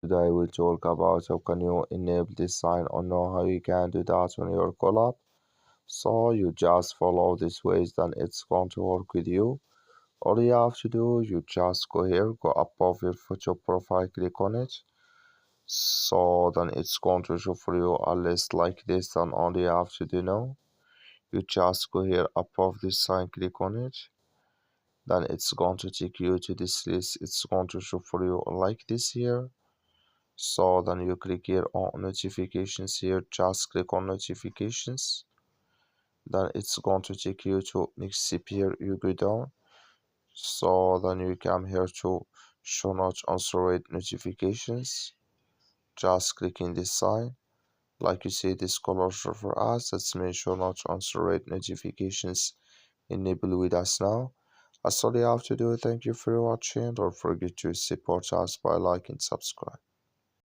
Today we'll talk about how can you enable this sign or know how you can do that on your CallApp. So you just follow these ways, then it's going to work with you. All you have to do, you just go here, go above your photo profile, click on it. So then it's going to show for you a list like this. Then all you have to do now, you just go here above this sign, click on it. Then it's going to take you to this list. It's going to show for you like this here. So then you click here on notifications here, just click on notifications. Then it's going to take you to next step here, you go down. So then you come here to show not answered notifications. Just clicking this sign. Like you see this color for us, let's make sure not answered notifications enable with us now. That's all you have to do. Thank you for watching. Don't forget to support us by liking and subscribe.